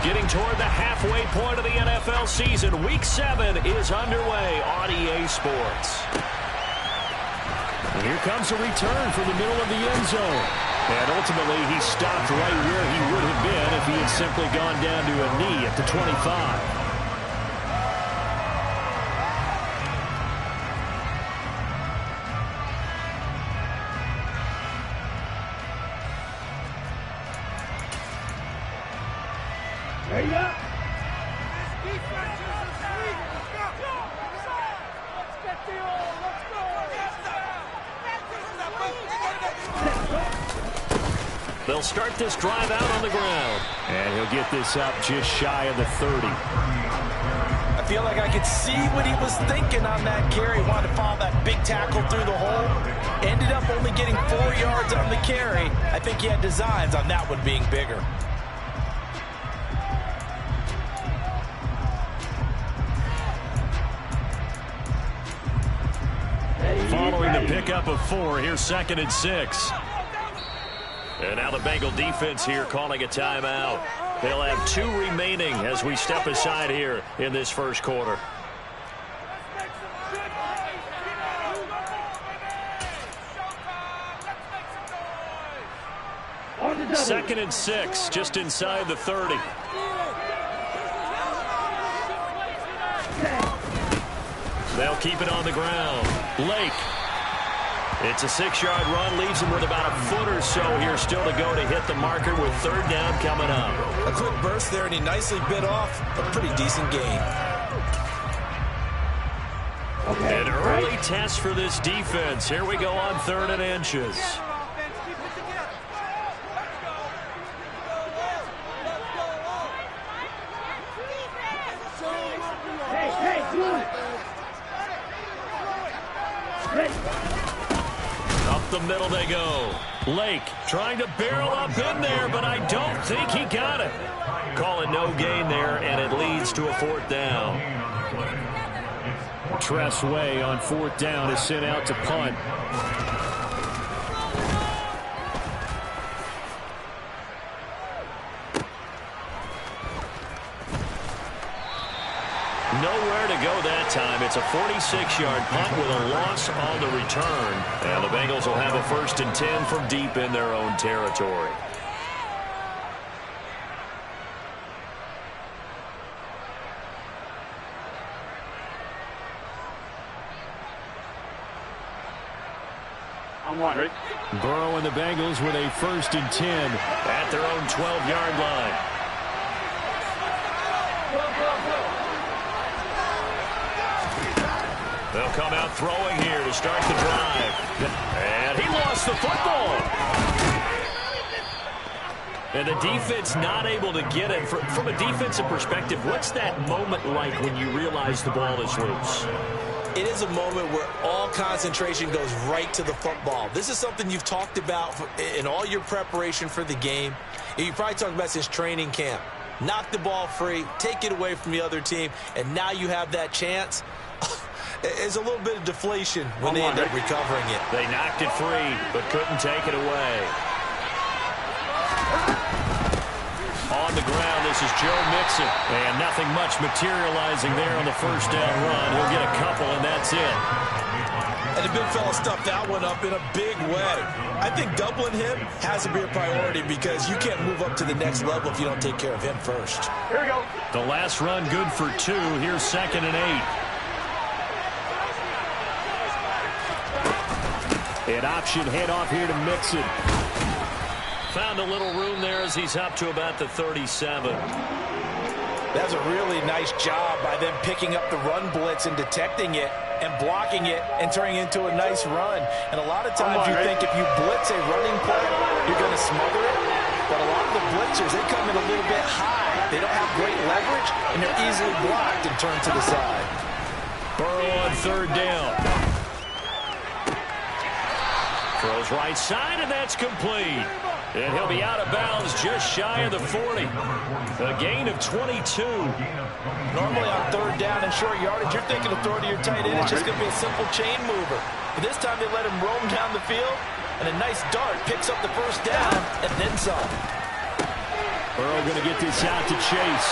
Getting toward the halfway point of the NFL season. Week 7 is underway on EA Sports. And here comes a return from the middle of the end zone. And ultimately, he stopped right where he would have been if he had simply gone down to a knee at the 25. They'll start this drive out on the ground. And he'll get this up just shy of the 30. I feel like I could see what he was thinking on that carry. Wanted to follow that big tackle through the hole. Ended up only getting 4 yards on the carry. I think he had designs on that one being bigger. Following the pickup of 4, here's 2nd and 6. And now the Bengal defense here calling a timeout. They'll have 2 remaining as we step aside here in this first quarter. Second and 6, just inside the 30. They'll keep it on the ground. Lake. It's a 6-yard run, leaves him with about a foot or so here still to go to hit the marker with 3rd down coming up. A quick burst there, and he nicely bit off a pretty decent gain. An early test for this defense. Here we go on 3rd and inches. Up the middle they go. Lake trying to barrel up in there, but I don't think he got it. Call it no gain there, and it leads to a 4th down. Tress Way on 4th down is sent out to punt. Nowhere to go that time. It's a 46-yard punt with a loss on the return. And the Bengals will have a 1st and 10 from deep in their own territory. Burrow and the Bengals with a 1st and 10 at their own 12-yard line. They'll come out throwing here to start the drive. And he lost the football. And the defense not able to get it. From a defensive perspective, what's that moment like when you realize the ball is loose? It is a moment where all concentration goes right to the football. This is something you've talked about in all your preparation for the game. You probably talked about since training camp. Knock the ball free, take it away from the other team, and now you have that chance. There's a little bit of deflation when they end up recovering it. They knocked it free, but couldn't take it away. On the ground, this is Joe Mixon. And nothing much materializing there on the 1st down run. He'll get a couple, and that's it. And the big fella stuffed that one up in a big way. I think doubling him has to be a priority because you can't move up to the next level if you don't take care of him first. Here we go. The last run good for 2. Here's 2nd and 8. An option head-off here to Mixon. Found a little room there as he's up to about the 37. That's a really nice job by them picking up the run blitz and detecting it and blocking it and turning it into a nice run. And a lot of times you think if you blitz a running play, you're going to smother it. But a lot of the blitzers, they come in a little bit high. They don't have great leverage, and they're easily blocked and turned to the side. Burrow on 3rd down. Throws right side, and that's complete. And he'll be out of bounds just shy of the 40. A gain of 22. Normally on 3rd down and short yardage, you're thinking of throwing to your tight end. It's just going to be a simple chain mover. But this time they let him roam down the field, and a nice dart picks up the 1st down and then some. Burrow going to get this out to Chase.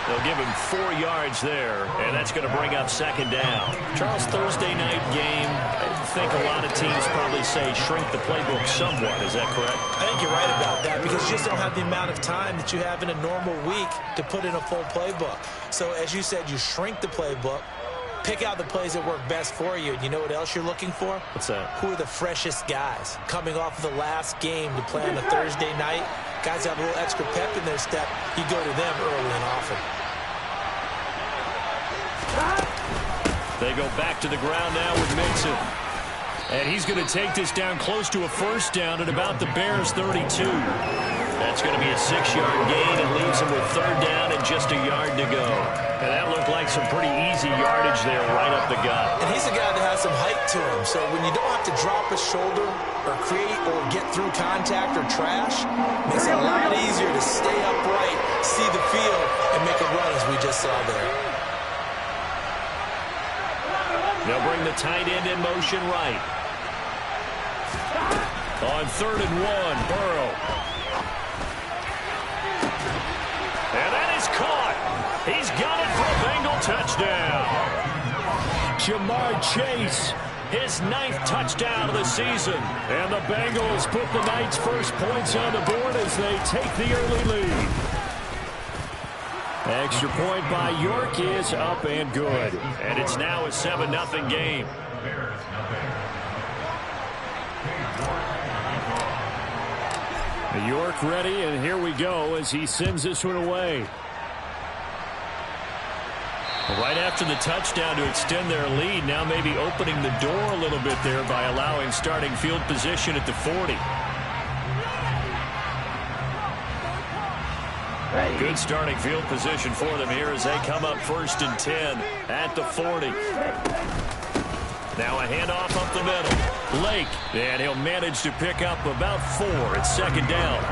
They'll give him 4 yards there, and that's going to bring up second down. Charles, Thursday night game, I think a lot of teams probably say shrink the playbook somewhat. Is that correct? I think you're right about that because you just don't have the amount of time that you have in a normal week to put in a full playbook. So as you said, you shrink the playbook, pick out the plays that work best for you. And you know what else you're looking for? What's that? Who are the freshest guys coming off of the last game to play on a Thursday night? Guys have a little extra pep in their step. You go to them early and often. They go back to the ground now with Mixon. And he's going to take this down close to a first down at about the Bears' 32. That's going to be a 6-yard gain and leaves him with third down and just a yard to go. And that looked like some pretty easy yardage there right up the gut. And he's a guy that has some height to him. So when you don't have to drop a shoulder or create or get through contact or trash, it makes it a lot easier to stay upright, see the field, and make a run as we just saw there. They'll bring the tight end in motion right. On 3rd and 1, Burrow. And that is caught. He's got it for a Bengal touchdown. Jamar Chase, his 9th touchdown of the season. And the Bengals put the Knights' first points on the board as they take the early lead. Extra point by York is up and good. And it's now a 7-0 game. York ready, and here we go as he sends this one away. Right after the touchdown to extend their lead, now maybe opening the door a little bit there by allowing starting field position at the 40. Good starting field position for them here as they come up 1st and 10 at the 40. Now a handoff up the middle. Lake, and he'll manage to pick up about 4 at 2nd down.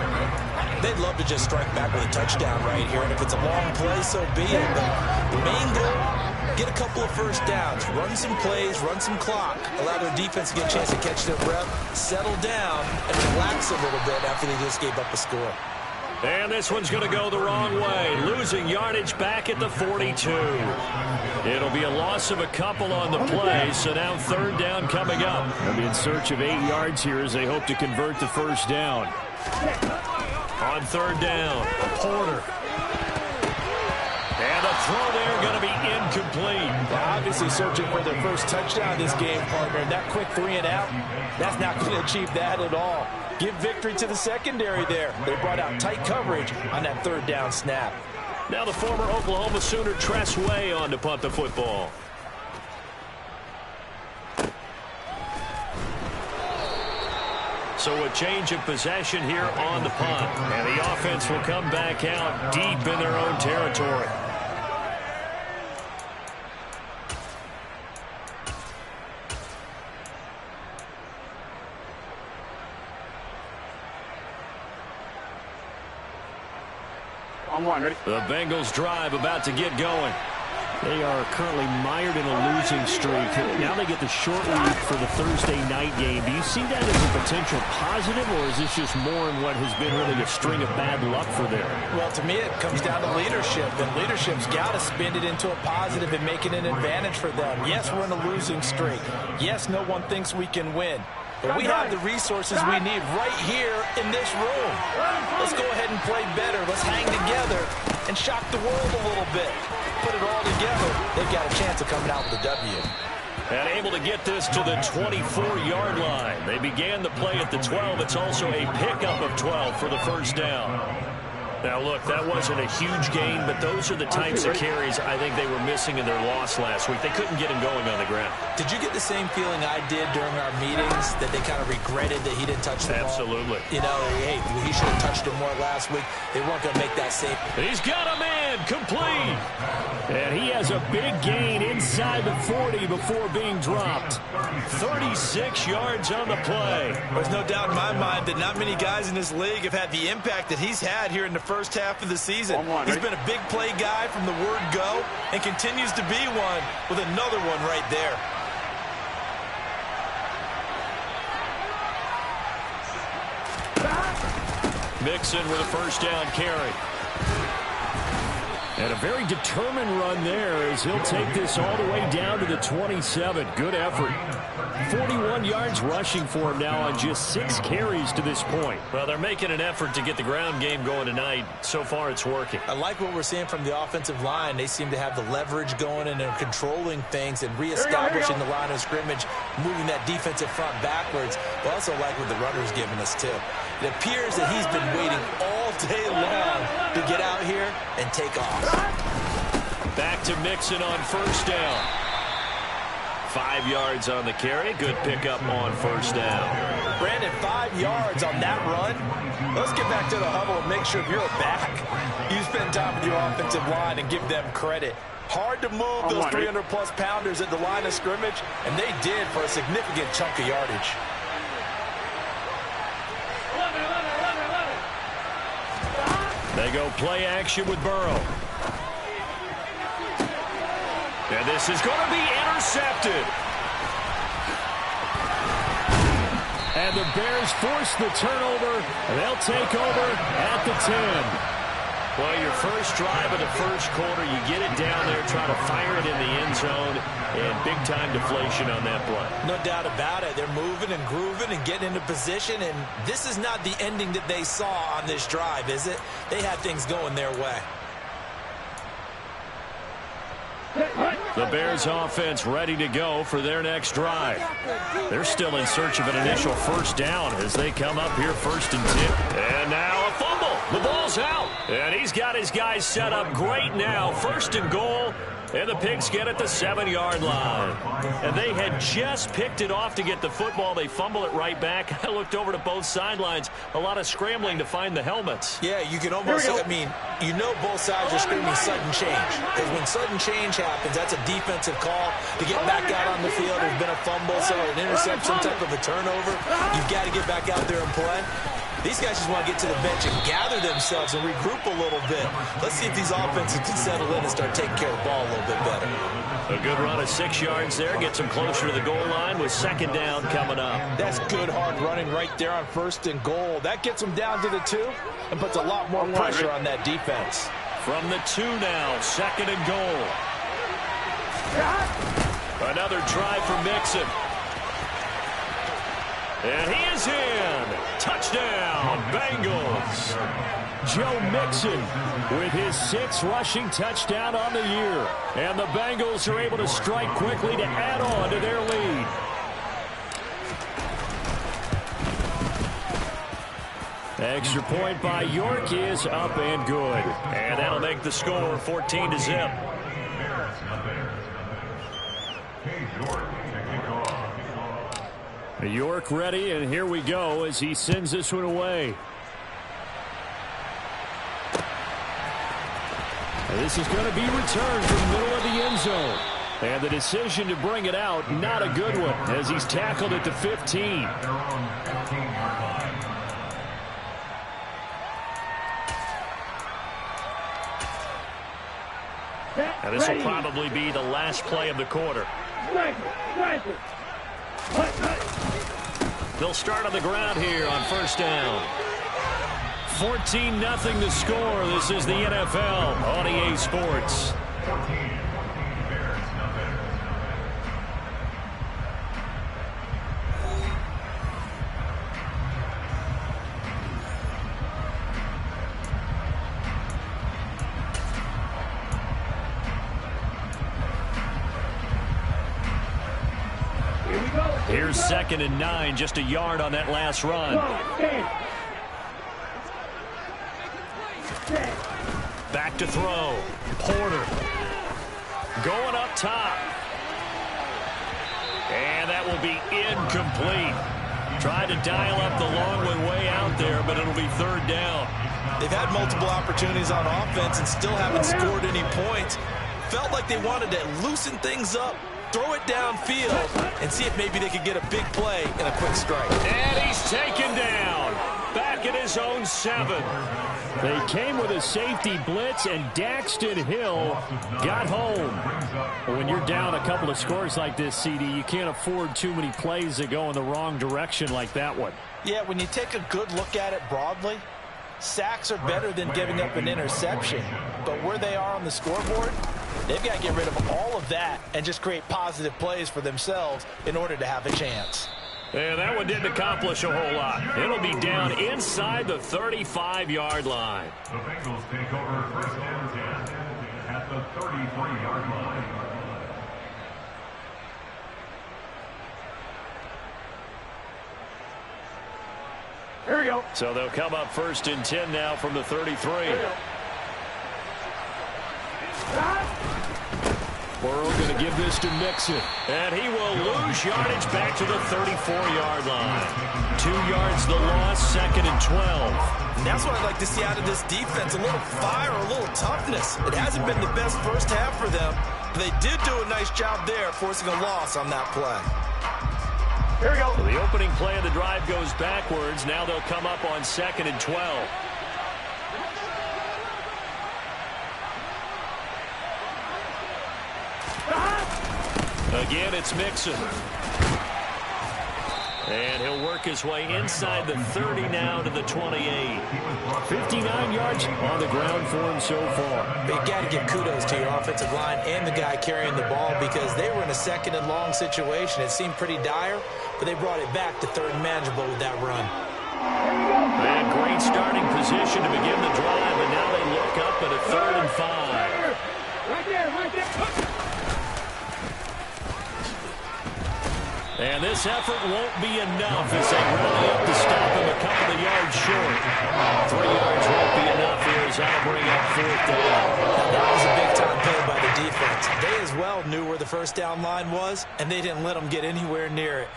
They'd love to just strike back with a touchdown right here, and if it's a long play, so be it. But the main goal, get a couple of first downs, run some plays, run some clock, allow their defense to get a chance to catch their breath, settle down, and relax a little bit after they just gave up a score. And this one's going to go the wrong way, losing yardage back at the 42. It'll be a loss of a couple on the play, so now 3rd down coming up. They'll be in search of 8 yards here as they hope to convert the first down. On 3rd down, Porter. And the throw there going to be incomplete. Well, obviously searching for their first touchdown this game, partner. And that quick 3 and out, that's not going to achieve that at all. Give victory to the secondary there. They brought out tight coverage on that 3rd down snap. Now the former Oklahoma Sooner Tress Way on to punt the football. So a change of possession here on the punt. And the offense will come back out deep in their own territory. The Bengals drive about to get going. They are currently mired in a losing streak. Now they get the short week for the Thursday night game. Do you see that as a potential positive, or is this just more in what has been really a string of bad luck for them? Well, to me, it comes down to leadership, and leadership's got to spin it into a positive and make it an advantage for them. Yes, we're in a losing streak. Yes, no one thinks we can win. But we have the resources we need right here in this room. Let's go ahead and play better. Let's hang together and shock the world a little bit. Put it all together. They've got a chance of coming out with a W. And able to get this to the 24-yard line. They began the play at the 12. It's also a pickup of 12 for the first down. Now, look, that wasn't a huge gain, but those are the types of carries I think they were missing in their loss last week. They couldn't get him going on the ground. Did you get the same feeling I did during our meetings, that they kind of regretted that he didn't touch the ball? Absolutely. You know, hey, he should have touched it more last week. They weren't going to make that same. He's got a man complete. And he has a big gain inside the 40 before being dropped. 36 yards on the play. There's no doubt in my mind that not many guys in this league have had the impact that he's had here in the first half of the season. He's been a big play guy from the word go and continues to be one with another one right there. Mixon with a first down carry. And a very determined run there as he'll take this all the way down to the 27. Good effort. 41 yards rushing for him now on just 6 carries to this point. Well, they're making an effort to get the ground game going tonight. So far, it's working. I like what we're seeing from the offensive line. They seem to have the leverage going and they're controlling things and reestablishing the line of scrimmage, moving that defensive front backwards. I also like what the runner's giving us, too. It appears that he's been waiting all day long to get out here and take off. Back to Mixon on first down. 5 yards on the carry. Good pickup on first down. Brandon, 5 yards on that run. Let's get back to the huddle and make sure if you're a back, you spend time with your offensive line and give them credit. Hard to move those 300-plus pounders at the line of scrimmage, and they did for a significant chunk of yardage. They go play action with Burrow. And this is going to be intercepted. And the Bears force the turnover. They'll take over at the 10. Well, your first drive of the first quarter, you get it down there, try to fire it in the end zone, and big-time deflation on that play. No doubt about it. They're moving and grooving and getting into position, and this is not the ending that they saw on this drive, is it? They had things going their way. The Bears offense ready to go for their next drive. They're still in search of an initial first down as they come up here 1st and 10. And now a fumble. The ball's out. And he's got his guys set up great now. 1st and goal. And the Pigs get at the 7-yard line. And they had just picked it off to get the football. They fumble it right back. I looked over to both sidelines. A lot of scrambling to find the helmets. Yeah, you can almost, I mean, you know both sides are screaming sudden change. Because when sudden change happens, that's a defensive call to get back out on the field. There's been a fumble, so an interception, some type of a turnover. You've got to get back out there and play. These guys just want to get to the bench and gather themselves and regroup a little bit. Let's see if these offenses can settle in and start taking care of the ball a little bit better. A good run of 6 yards there. Gets them closer to the goal line with 2nd down coming up. That's good hard running right there on 1st and goal. That gets them down to the 2 and puts a lot more pressure on that defense. From the 2 now, 2nd and goal. Another try for Mixon. And he is in. Touchdown, Bengals. Joe Mixon with his 6th rushing touchdown on the year. And the Bengals are able to strike quickly to add on to their lead. Extra point by York is up and good. And that'll make the score 14-0. York ready, and here we go as he sends this one away. And this is going to be returned from the middle of the end zone. And the decision to bring it out, not a good one, as he's tackled at the 15. And this will probably be the last play of the quarter. They'll start on the ground here on 1st down. 14-0 to score. This is the NFL on EA Sports. Here's 2nd and 9, just a yard on that last run. Back to throw. Porter. Going up top. And that will be incomplete. Tried to dial up the long one way out there, but it'll be 3rd down. They've had multiple opportunities on offense and still haven't scored any points. Felt like they wanted to loosen things up, throw it downfield, and see if maybe they could get a big play and a quick strike. And he's taken down. Back at his own 7. They came with a safety blitz, and Daxton Hill got home. When you're down a couple of scores like this, CD, you can't afford too many plays that go in the wrong direction like that one. Yeah, when you take a good look at it broadly, Sacks are better than giving up an interception. But where they are on the scoreboard, they've got to get rid of all of that and just create positive plays for themselves in order to have a chance. And that one didn't accomplish a whole lot. It'll be down inside the 35-yard line. The Bengals take over first and 10 at the 33-yard line. Here we go. So they'll come up first and 10 now from the 33. Burrow going to give this to Mixon. And he will lose yardage back to the 34-yard line. 2 yards the loss, second and 12. And that's what I'd like to see out of this defense. A little fire, a little toughness. It hasn't been the best first half for them. They did do a nice job there, forcing a loss on that play. Here we go. So the opening play of the drive goes backwards. Now they'll come up on second and 12. Again, it's Mixon. And he'll work his way inside the 30 now to the 28. 59 yards on the ground for him so far. But you got to give kudos to your offensive line and the guy carrying the ball because they were in a second and long situation. It seemed pretty dire, but they brought it back to third and manageable with that run. And great starting position to begin the drive, and now they look up at a 3rd and 5. Right there. And this effort won't be enough as they rally up to stop him a couple of yards short. 3 yards won't be enough here as that'll bring up 4th down. Now that was a big-time play by the defense. They as well knew where the first down line was, and they didn't let them get anywhere near it.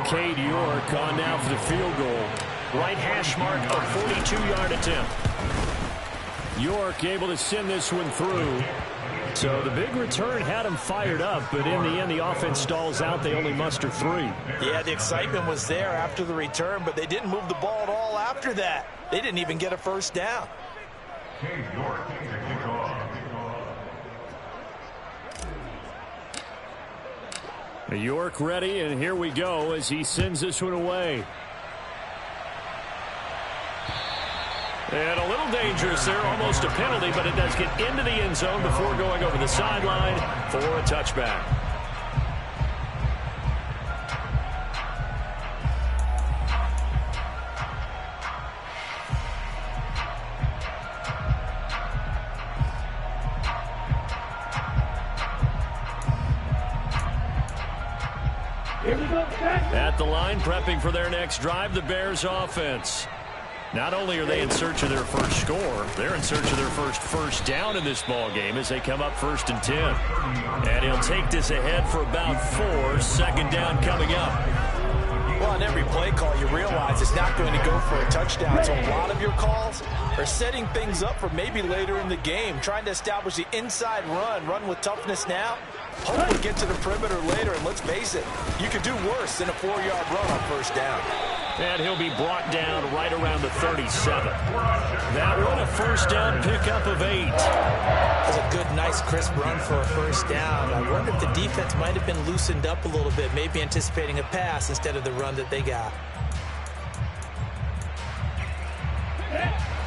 Cade York on now for the field goal. Right hash mark, a 42-yard attempt. York able to send this one through. So the big return had him fired up, but in the end, the offense stalls out. They only muster 3. Yeah, the excitement was there after the return, but they didn't move the ball at all after that. They didn't even get a first down. Cade York to kick off. York ready, and here we go as he sends this one away. And a little dangerous there, almost a penalty, but it does get into the end zone before going over the sideline for a touchback. At the line, prepping for their next drive, the Bears offense. Not only are they in search of their first score, they're in search of their first down in this ball game as they come up 1st and 10. And he'll take this ahead for about 4. 2nd down coming up. Well, on every play call, you realize it's not going to go for a touchdown. So a lot of your calls are setting things up for maybe later in the game, trying to establish the inside run with toughness now. Hopefully get to the perimeter later, and let's face it, you could do worse than a 4-yard run on first down. And he'll be brought down right around the 37. That one, a first down pickup of 8. That was a good, nice, crisp run for a first down. I wonder if the defense might have been loosened up a little bit, maybe anticipating a pass instead of the run that they got.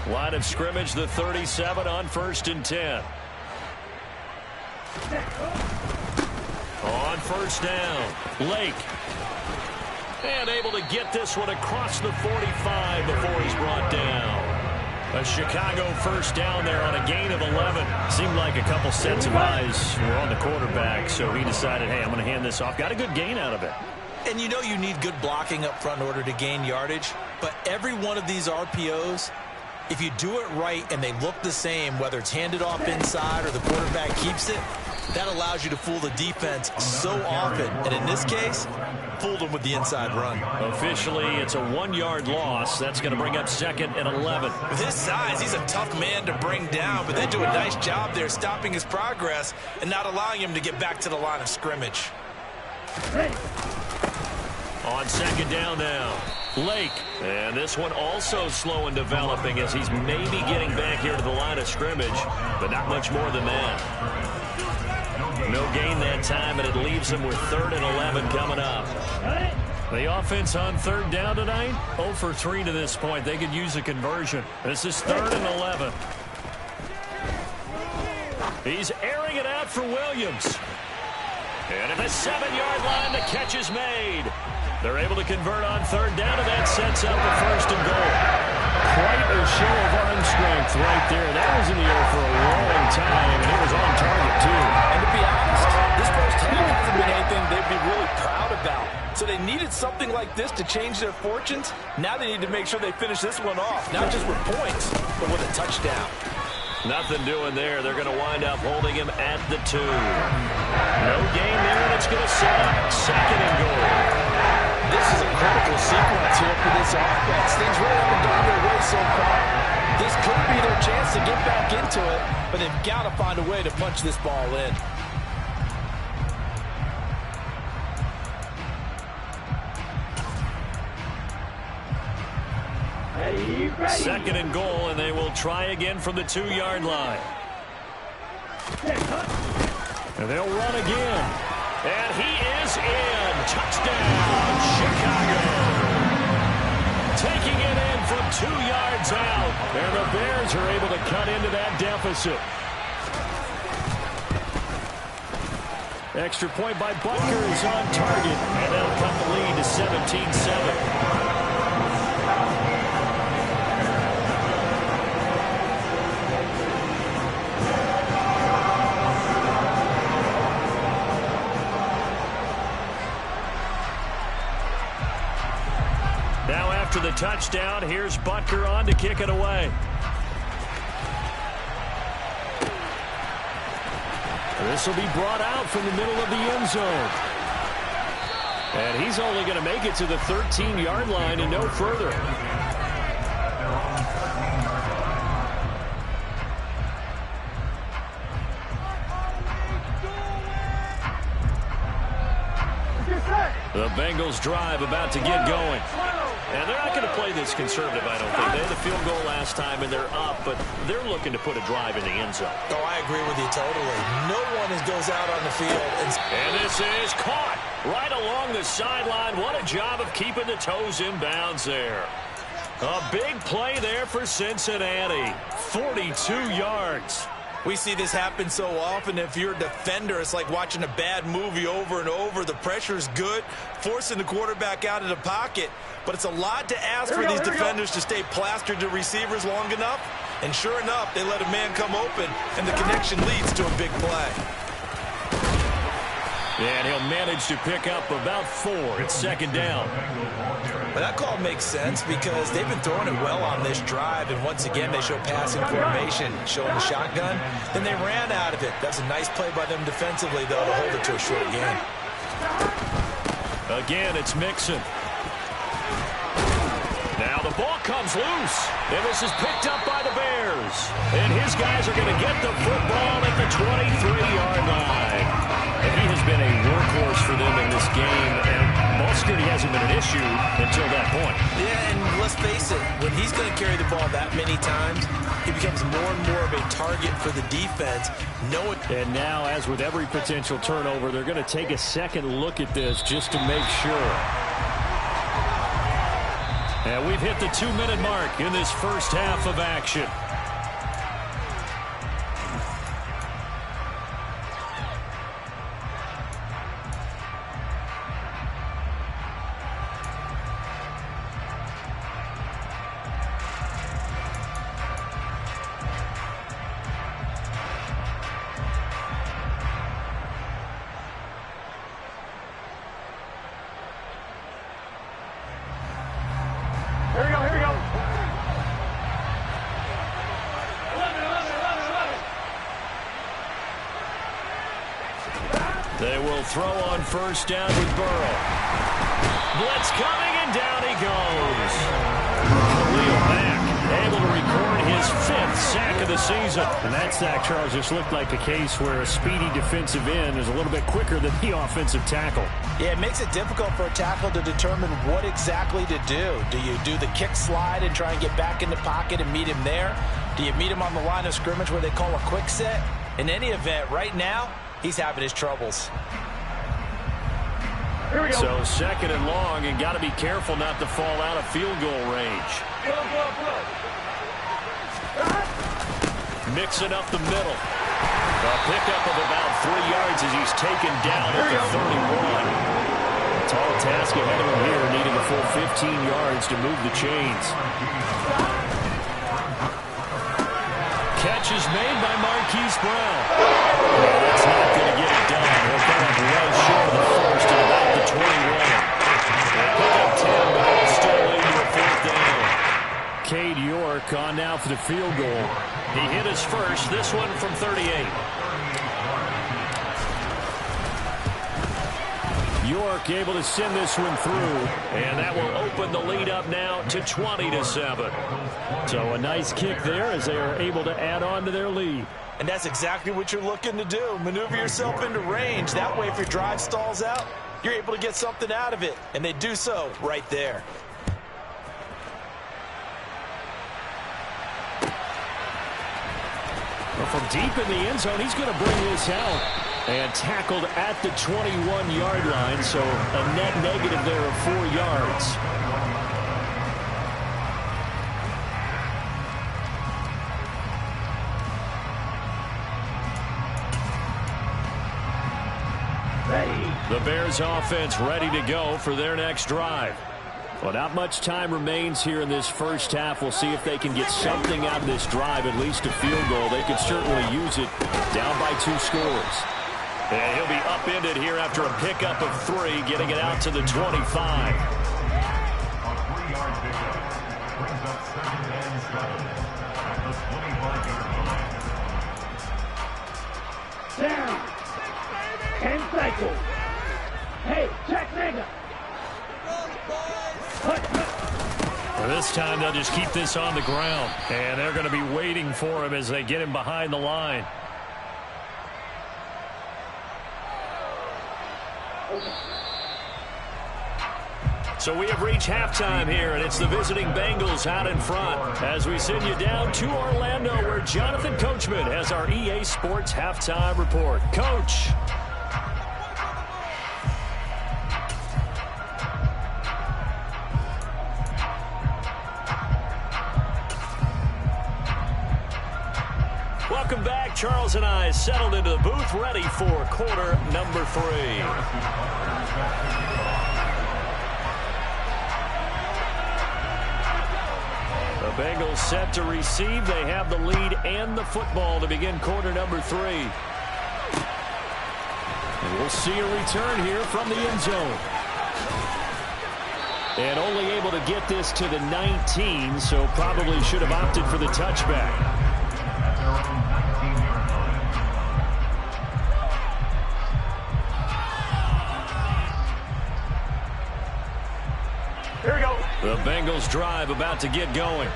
Line of scrimmage, the 37 on 1st and 10. On first down, Lake. And able to get this one across the 45 before he's brought down. A Chicago first down there on a gain of 11. Seemed like a couple sets of eyes were on the quarterback, so he decided, hey, I'm going to hand this off. Got a good gain out of it. And you know you need good blocking up front in order to gain yardage, but every one of these RPOs, if you do it right and they look the same, whether it's handed off inside or the quarterback keeps it, that allows you to fool the defense so often. And in this case, fooled them with the inside run. Officially, it's a 1-yard loss. That's going to bring up 2nd and 11. With his size, he's a tough man to bring down, but they do a nice job there stopping his progress and not allowing him to get back to the line of scrimmage. On 2nd down now. Lake. And this one also slow in developing as he's maybe getting back here to the line of scrimmage, but not much more than that. No gain that time, and it leaves him with 3rd and 11 coming up. The offense on 3rd down tonight, 0 for 3 to this point. They could use a conversion. This is 3rd and 11. He's airing it out for Williams. And at the 7-yard line, the catch is made. They're able to convert on 3rd down, and that sets up the 1st and goal. Quite a show of arm strength right there. That was in the air for a long time, and it was on target, too. And to be honest, this first half hasn't been anything they'd be really proud about. So they needed something like this to change their fortunes. Now they need to make sure they finish this one off, not just with points, but with a touchdown. Nothing doing there. They're going to wind up holding him at the 2. No gain there, and it's going to set up 2nd and goal. This is a critical sequence here for this offense. Things really haven't gone their way so far. This could be their chance to get back into it, but they've got to find a way to punch this ball in. Ready. 2nd and goal, and they will try again from the 2-yard line. And they'll run again. And he is in. Touchdown, Chicago. Taking it in from 2 yards out. And the Bears are able to cut into that deficit. Extra point by Butker is on target. And they'll cut the lead to 17-7. After the touchdown, here's Butker on to kick it away. This will be brought out from the middle of the end zone. And he's only going to make it to the 13-yard line and no further. The Bengals drive about to get going. And they're not going to play this conservative, I don't think. They had the field goal last time, and they're up, but they're looking to put a drive in the end zone. Oh, I agree with you totally. No one goes out on the field. And this is caught right along the sideline. What a job of keeping the toes in bounds there. A big play there for Cincinnati. 42 yards. We see this happen so often. If you're a defender, it's like watching a bad movie over and over. The pressure is good, forcing the quarterback out of the pocket. But it's a lot to ask for these defenders to stay plastered to receivers long enough. And sure enough, they let a man come open, and the connection leads to a big play. And he'll manage to pick up about 4. It's 2nd down. But that call makes sense because they've been throwing it well on this drive, and once again they show passing formation, showing the shotgun. Then they ran out of it. That's a nice play by them defensively, though, to hold it to a short gain. Again, it's Mixon. Now the ball comes loose, and this is picked up by the Bears. And his guys are going to get the football at the 23-yard line. And he has been a workhorse for them in this game, and ball security hasn't been an issue until that point. Yeah, and let's face it, when he's going to carry the ball that many times, he becomes more and more of a target for the defense. And now, as with every potential turnover, they're going to take a second look at this just to make sure. And we've hit the 2-minute mark in this first half of action. Here we go. They will throw on 1st down with Burrow. Blitz coming, and down he goes. Khalil Mack able to record his 5th sack of the season. And that sack, Charles, just looked like a case where a speedy defensive end is a little bit quicker than the offensive tackle. Yeah, it makes it difficult for a tackle to determine what exactly to do. Do you do the kick slide and try and get back in the pocket and meet him there? Do you meet him on the line of scrimmage where they call a quick set? In any event, right now, he's having his troubles. Here we go. So 2nd and long, and got to be careful not to fall out of field goal range. Mixing up the middle. A pickup of about 3 yards as he's taken down at the 31. Tall task ahead of him here, needing a full 15 yards to move the chains. Catch is made by Marquise Brown. Yeah, that's not going to get it done. He'll come up well short of the first at about the 21. They'll pick up 10, but they'll still lead to a 4th down. Cade York on now for the field goal. He hit his first, this one from 38. York able to send this one through, and that will open the lead up now to 20-7. So a nice kick there as they are able to add on to their lead. And that's exactly what you're looking to do. Maneuver yourself into range. That way, if your drive stalls out, you're able to get something out of it. And they do so right there. Well, from deep in the end zone, he's going to bring this out. And tackled at the 21-yard line, so a net negative there of 4 yards. The Bears offense ready to go for their next drive. Well, not much time remains here in this first half. We'll see if they can get something out of this drive, at least a field goal. They could certainly use it down by 2 scores. And he'll be upended here after a pickup of 3, getting it out to the 25. A 3-yard pickup brings up 2nd and 7 at the 25-yard line. Down. 10 cycles. Hey, check nigga. Well, this time they'll just keep this on the ground. And they're going to be waiting for him as they get him behind the line. So we have reached halftime here, and it's the visiting Bengals out in front as we send you down to Orlando, where Jonathan Coachman has our EA Sports halftime report. Coach. Welcome back. Charles and I settled into the booth, ready for quarter number 3. The Bengals set to receive. They have the lead and the football to begin quarter number 3. And we'll see a return here from the end zone. And only able to get this to the 19, so probably should have opted for the touchback. Here we go. The Bengals drive about to get going.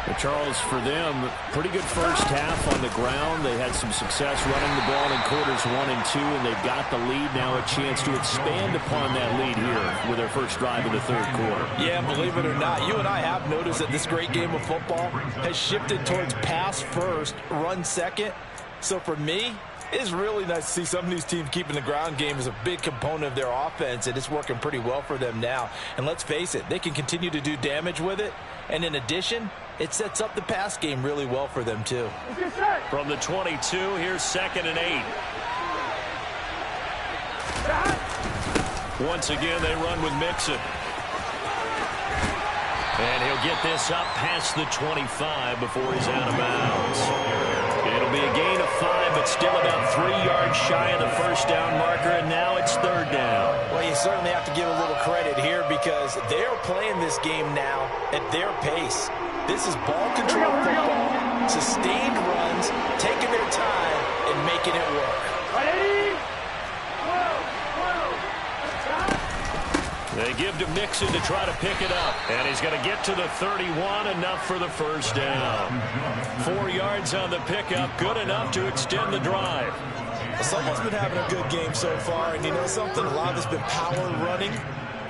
Well, Charles, for them, pretty good first half on the ground. They had some success running the ball in quarters 1 and 2, and they've got the lead now, a chance to expand upon that lead here with their first drive of the 3rd quarter. Yeah, believe it or not, you and I have noticed that this great game of football has shifted towards pass first, run second. So for me, it's really nice to see some of these teams keeping the ground game as a big component of their offense, and it's working pretty well for them now. And let's face it, they can continue to do damage with it. And in addition, it sets up the pass game really well for them, too. From the 22, here's 2nd and 8. Once again, they run with Mixon. And he'll get this up past the 25 before he's out of bounds. It'll be a gain of 5, but still about 3 yards shy of the first down marker, and now it's 3rd down. Well, you certainly have to give a little credit here because they're playing this game now at their pace. This is ball control football, sustained runs, taking their time, and making it work. They give to Mixon to try to pick it up. And he's going to get to the 31, enough for the first down. 4 yards on the pickup, good enough to extend the drive. Well, someone's been having a good game so far, and you know something? A lot of it's been power running.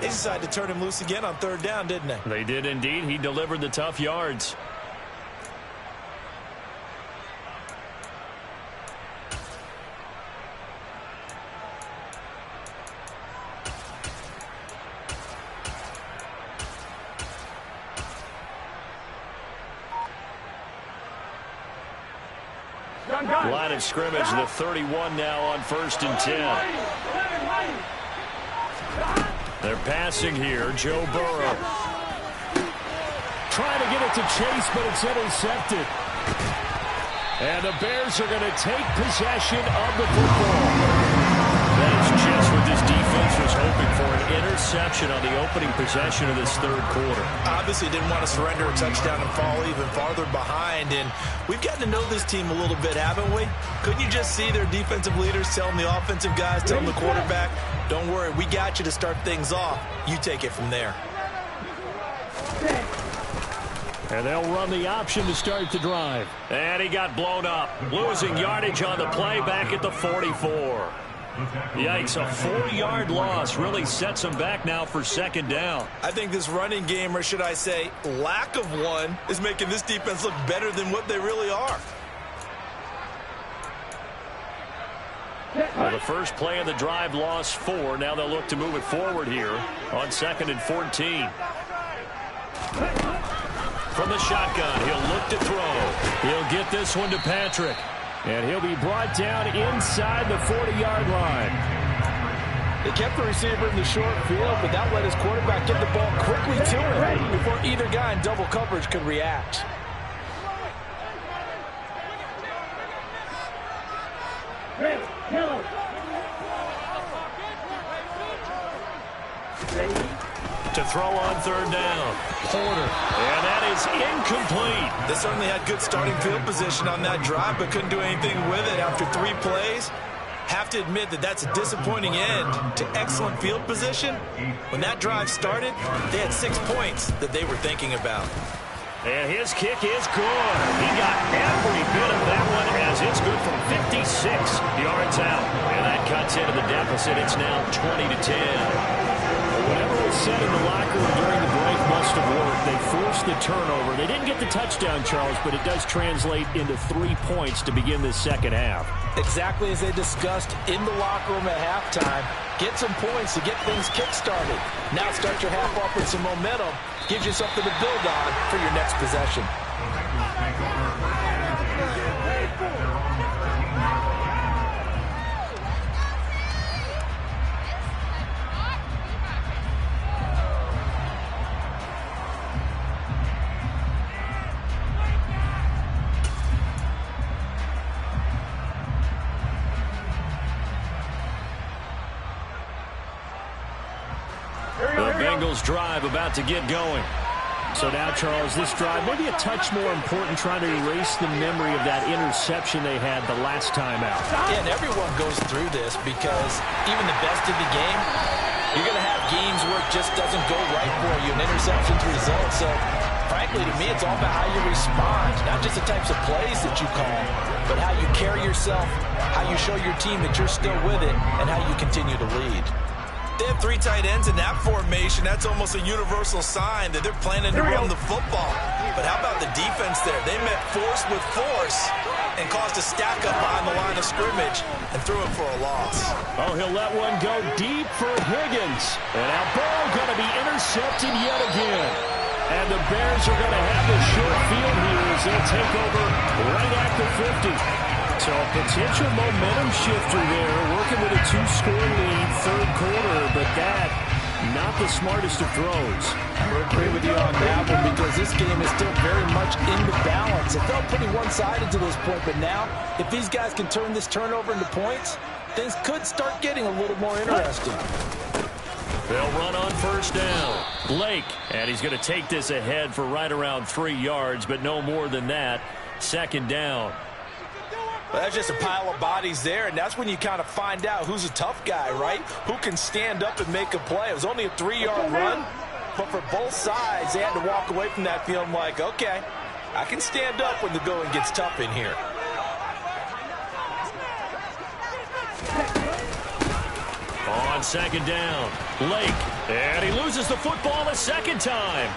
They decided to turn him loose again on 3rd down, didn't they? They did indeed. He delivered the tough yards. Line of scrimmage, the 31 now on 1st and 10. They're passing here. Joe Burrow trying to get it to Chase, but it's intercepted. And the Bears are going to take possession of the football. That is just what this defense was hoping for, an interception on the opening possession of this 3rd quarter. Obviously didn't want to surrender a touchdown and fall even farther behind. And we've gotten to know this team a little bit, haven't we? Couldn't you just see their defensive leaders telling the offensive guys, telling the quarterback, don't worry, we got you to start things off. You take it from there. And they'll run the option to start the drive. And he got blown up. Losing yardage on the play back at the 44. Yikes, a 4-yard loss really sets them back now for 2nd down. I think this running game, or should I say lack of one, is making this defense look better than what they really are. Well, the first play of the drive lost 4. Now they'll look to move it forward here on 2nd and 14. From the shotgun, he'll look to throw. He'll get this one to Patrick. And he'll be brought down inside the 40-yard line. They kept the receiver in the short field, but that let his quarterback get the ball quickly to him before either guy in double coverage could react. To throw on 3rd down. Porter. And that is incomplete. They certainly had good starting field position on that drive, but couldn't do anything with it after 3 plays. Have to admit that that's a disappointing end to excellent field position. When that drive started, they had 6 points that they were thinking about. And his kick is good. He got every bit of that one as it's good from 56 yards out. And that cuts into the deficit. It's now 20-10. Whatever was said in the locker room during the break must have worked. They forced the turnover. They didn't get the touchdown, Charles, but it does translate into 3 points to begin this 2nd half. Exactly as they discussed in the locker room at halftime. Get some points to get things kick-started. Now start your half off with some momentum. Gives you something to build on for your next possession. Bengals drive about to get going. So now, Charles, this drive maybe a touch more important, trying to erase the memory of that interception they had the last time out. Yeah, and everyone goes through this because even the best of the game, you're going to have games where it just doesn't go right for you, an interception's result. So, frankly, to me, it's all about how you respond, not just the types of plays that you call, but how you carry yourself, how you show your team that you're still with it, and how you continue to lead. They have 3 tight ends in that formation. That's almost a universal sign that they're planning to run the football. But how about the defense there? They met force with force and caused a stack up behind the line of scrimmage and threw it for a loss. Oh, he'll let one go deep for Higgins. And now Burrow going to be intercepted yet again. And the Bears are going to have the short field here as they'll take over right at the 50. So a potential momentum shifter there, working with a 2-score lead, 3rd quarter, but that, not the smartest of throws. I would agree with you on that one because this game is still very much in the balance. It felt pretty one-sided to this point, but now, if these guys can turn this turnover into points, things could start getting a little more interesting. They'll run on 1st down. Blake, and he's going to take this ahead for right around 3 yards, but no more than that. 2nd down. Well, that's just a pile of bodies there, and that's when you kind of find out who's a tough guy, right? Who can stand up and make a play. It was only a 3-yard run, but for both sides, they had to walk away from that feeling like, okay, I can stand up when the going gets tough in here. On second down, Lake, and he loses the football a second time.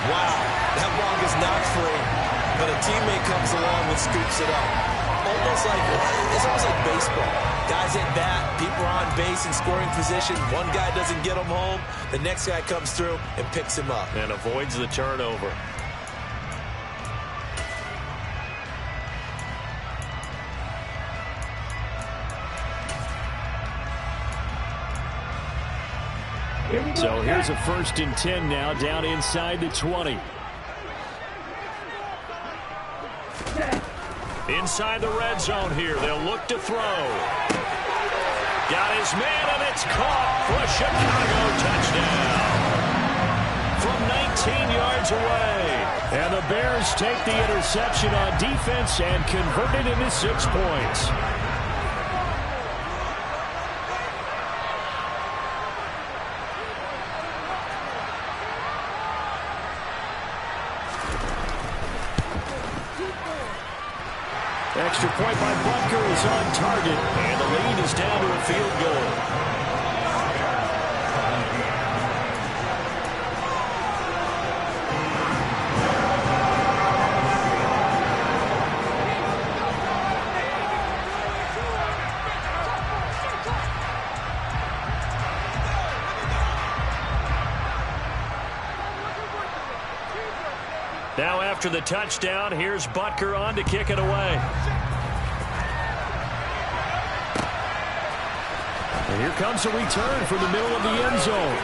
Wow, that ball is not free, but a teammate comes along and scoops it up. It's almost like baseball. Guys at bat, people are on base in scoring position. One guy doesn't get him home, the next guy comes through and picks him up. And avoids the turnover. So here's a 1st and 10 now, down inside the 20. Inside the red zone here, they'll look to throw. Got his man, and it's caught for a Chicago touchdown. From 19 yards away. And the Bears take the interception on defense and convert it into 6 points. Extra point by Butker is on target, and the lead is down to a field goal. Now after the touchdown, here's Butker on to kick it away. And here comes a return from the middle of the end zone.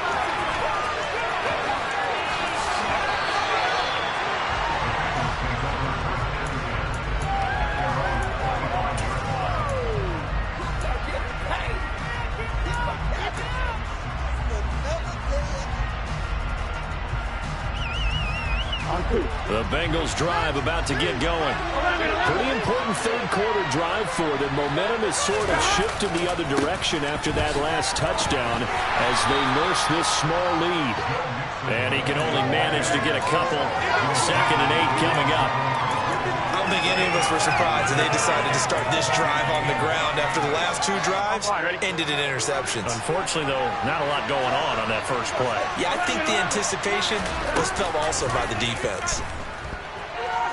The Bengals drive about to get going. Pretty important third-quarter drive for them. Momentum has sort of shifted the other direction after that last touchdown as they nurse this small lead. And he can only manage to get a couple. 2nd and 8 coming up. I don't think any of us were surprised that they decided to start this drive on the ground after the last 2 drives ended in interceptions. Unfortunately, though, not a lot going on that first play. Yeah, I think the anticipation was felt also by the defense.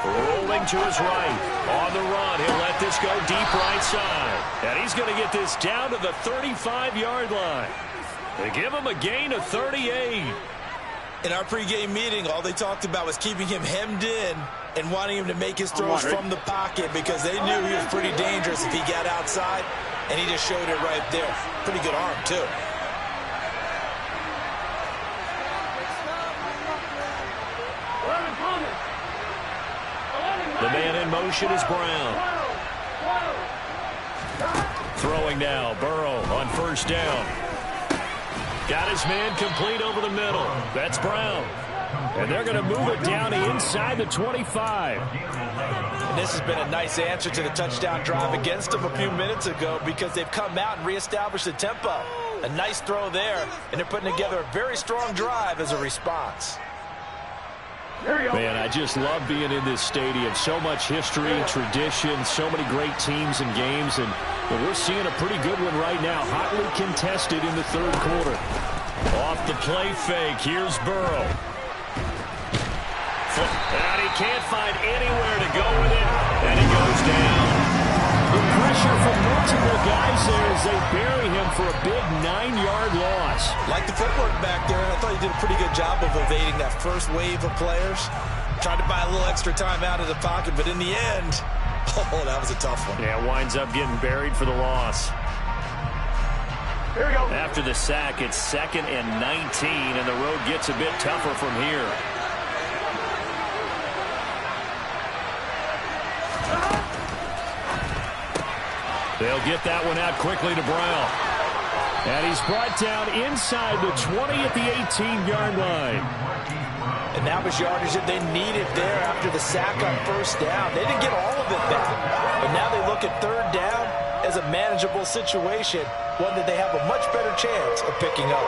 Rolling to his right. On the run, he'll let this go deep right side. And he's going to get this down to the 35-yard line. They give him a gain of 38. In our pregame meeting, all they talked about was keeping him hemmed in and wanting him to make his throws from the pocket because they knew he was pretty dangerous if he got outside, and he just showed it right there. Pretty good arm, too. The man in motion is Brown. Throwing now, Burrow on 1st down. Got his man complete over the middle. That's Brown. And they're going to move it down inside the 25. And this has been a nice answer to the touchdown drive against them a few minutes ago because they've come out and reestablished the tempo. A nice throw there, and they're putting together a very strong drive as a response. Man, I just love being in this stadium. So much history, tradition, so many great teams and games, and we're seeing a pretty good one right now. Hotly contested in the 3rd quarter. Off the play fake, here's Burrow. And he can't find anywhere to go with it, and he goes down. The pressure from multiple guys there as they bury him for a big 9-yard loss. Like the footwork back there, and I thought he did a pretty good job of evading that first wave of players. Tried to buy a little extra time out of the pocket, but in the end, oh, that was a tough one. Yeah, winds up getting buried for the loss. Here we go. After the sack, it's 2nd and 19, and the road gets a bit tougher from here. They'll get that one out quickly to Brown. And he's brought down inside the 20 at the 18-yard line. And And that was yardage that they needed there after the sack on first down. They didn't get all of it back. But now they look at third down as a manageable situation, one that they have a much better chance of picking up.